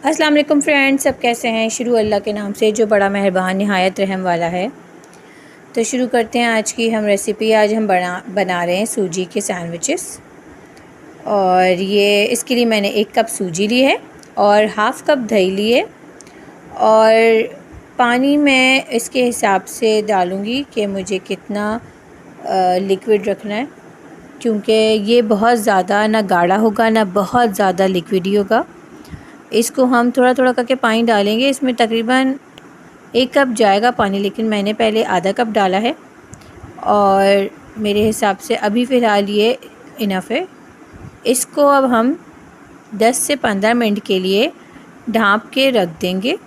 अस्सलाम वालेकुम फ्रेंड्स, सब कैसे हैं। शुरू अल्लाह के नाम से जो बड़ा मेहरबान निहायत रहम वाला है। तो शुरू करते हैं आज की हम रेसिपी। आज हम बना रहे हैं सूजी के सैंडविचेस। और ये इसके लिए मैंने 1 कप सूजी ली है और हाफ़ कप दही लिए। और पानी मैं इसके हिसाब से डालूँगी कि मुझे कितना लिक्विड रखना है, क्योंकि ये बहुत ज़्यादा ना गाढ़ा होगा ना बहुत ज़्यादा लिक्विडी होगा। इसको हम थोड़ा थोड़ा करके पानी डालेंगे। इसमें तकरीबन 1 कप जाएगा पानी, लेकिन मैंने पहले आधा कप डाला है और मेरे हिसाब से अभी फ़िलहाल ये इनफ है। इसको अब हम 10 से 15 मिनट के लिए ढाँप के रख देंगे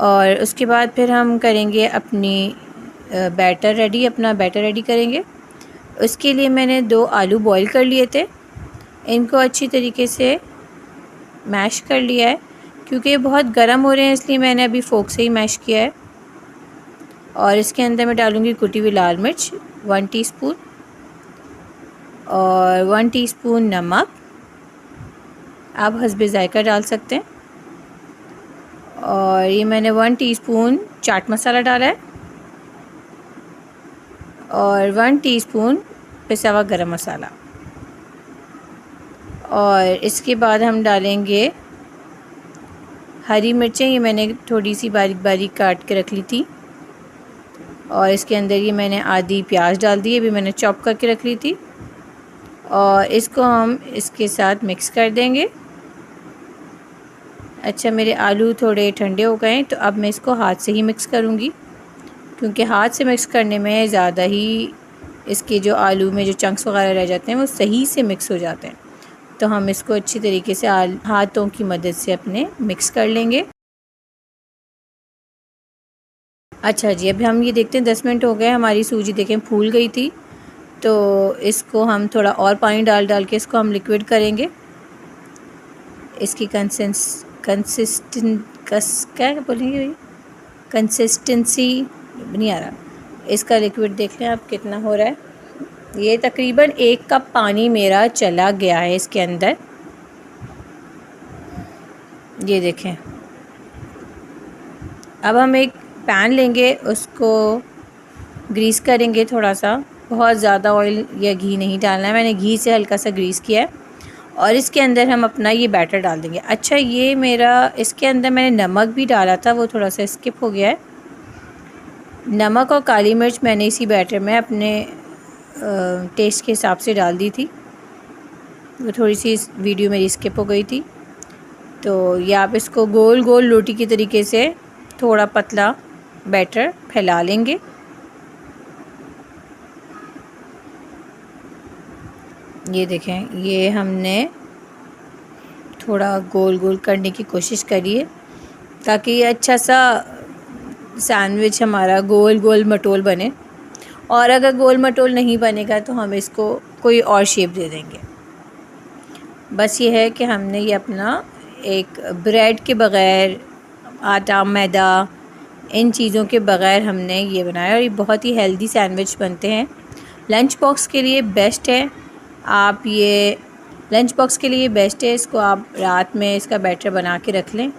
और उसके बाद फिर हम करेंगे अपना बैटर रेडी करेंगे। उसके लिए मैंने 2 आलू बॉईल कर लिए थे। इनको अच्छी तरीके से मैश कर लिया है, क्योंकि ये बहुत गर्म हो रहे हैं इसलिए मैंने अभी फोक से ही मैश किया है। और इसके अंदर मैं डालूँगी कुटी हुई लाल मिर्च 1 टीस्पून और 1 टीस्पून नमक, आप हस्बे ज़ायका डाल सकते हैं। और ये मैंने 1 टीस्पून चाट मसाला डाला है और 1 टीस्पून पिसा हुआ गरम मसाला। और इसके बाद हम डालेंगे हरी मिर्चें, ये मैंने थोड़ी सी बारीक बारीक काट के रख ली थी। और इसके अंदर ये मैंने आधी प्याज डाल दी, अभी मैंने चॉप करके रख ली थी। और इसको हम इसके साथ मिक्स कर देंगे। अच्छा, मेरे आलू थोड़े ठंडे हो गए हैं, तो अब मैं इसको हाथ से ही मिक्स करूँगी, क्योंकि हाथ से मिक्स करने में ज़्यादा ही इसके जो आलू में जो चंक्स वगैरह रह जाते हैं वो सही से मिक्स हो जाते हैं। तो हम इसको अच्छी तरीके से हाथों की मदद से अपने मिक्स कर लेंगे। अच्छा जी, अभी हम ये देखते हैं 10 मिनट हो गए, हमारी सूजी देखें फूल गई थी। तो इसको हम थोड़ा और पानी डाल डाल के इसको हम लिक्विड करेंगे। इसकी क्या बोलेंगे भाई, कंसिस्टेंसी नहीं आ रहा। इसका लिक्विड देख लें आप कितना हो रहा है। ये तकरीबन 1 कप पानी मेरा चला गया है इसके अंदर, ये देखें। अब हम एक पैन लेंगे, उसको ग्रीस करेंगे थोड़ा सा, बहुत ज़्यादा ऑयल या घी नहीं डालना है, मैंने घी से हल्का सा ग्रीस किया है। और इसके अंदर हम अपना ये बैटर डाल देंगे। अच्छा, ये मेरा इसके अंदर मैंने नमक भी डाला था, वो थोड़ा सा स्किप हो गया है। नमक और काली मिर्च मैंने इसी बैटर में अपने टेस्ट के हिसाब से डाल दी थी, वो थोड़ी सी इस वीडियो मेरी स्किप हो गई थी। तो ये आप इसको गोल गोल रोटी की तरीके से थोड़ा पतला बैटर फैला लेंगे। ये देखें, ये हमने थोड़ा गोल गोल करने की कोशिश करी है, ताकि ये अच्छा सा सैंडविच हमारा गोल गोल मटोल बने। और अगर गोल मटोल नहीं बनेगा तो हम इसको कोई और शेप दे देंगे। बस ये है कि हमने ये अपना एक ब्रेड के बग़ैर, आटा मैदा इन चीज़ों के बग़ैर हमने ये बनाया। और ये बहुत ही हेल्दी सैंडविच बनते हैं, लंच बॉक्स के लिए बेस्ट है। आप ये लंच बॉक्स के लिए बेस्ट है, इसको आप रात में इसका बैटर बना के रख लें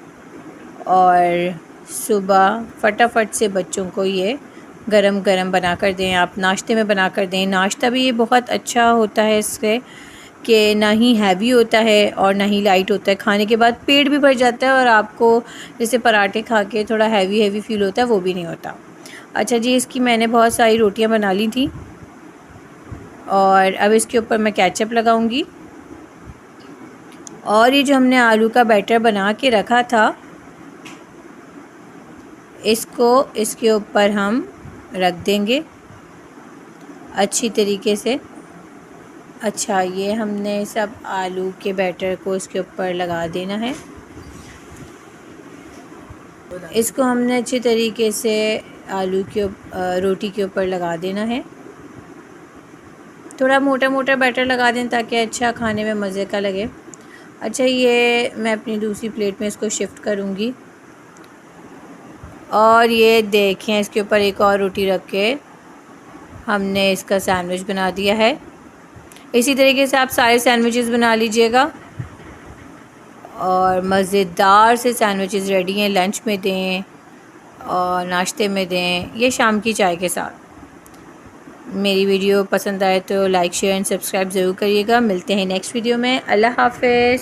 और सुबह फटाफट से बच्चों को ये गरम गरम बना कर दें। आप नाश्ते में बना कर दें। नाश्ता भी ये बहुत अच्छा होता है इससे, कि ना ही हैवी होता है और ना ही लाइट होता है। खाने के बाद पेट भी भर जाता है और आपको जैसे पराठे खा के थोड़ा हैवी हैवी फील होता है, वो भी नहीं होता। अच्छा जी, इसकी मैंने बहुत सारी रोटियां बना ली थी और अब इसके ऊपर मैं केचप लगाऊंगी। और ये जो हमने आलू का बैटर बना के रखा था, इसको इसके ऊपर हम रख देंगे अच्छी तरीके से। अच्छा, ये हमने सब आलू के बैटर को इसके ऊपर लगा देना है। इसको हमने अच्छी तरीके से आलू के रोटी के ऊपर लगा देना है। थोड़ा मोटा मोटा बैटर लगा दें ताकि अच्छा खाने में मज़े का लगे। अच्छा, ये मैं अपनी दूसरी प्लेट में इसको शिफ्ट करूँगी। और ये देखें, इसके ऊपर एक और रोटी रख के हमने इसका सैंडविच बना दिया है। इसी तरीके से आप सारे सैंडविचेस बना लीजिएगा। और मज़ेदार से सैंडविचेस रेडी हैं, लंच में दें और नाश्ते में दें, ये शाम की चाय के साथ। मेरी वीडियो पसंद आए तो लाइक शेयर एंड सब्सक्राइब ज़रूर करिएगा। मिलते हैं नेक्स्ट वीडियो में। अल्लाह हाफ़िज़।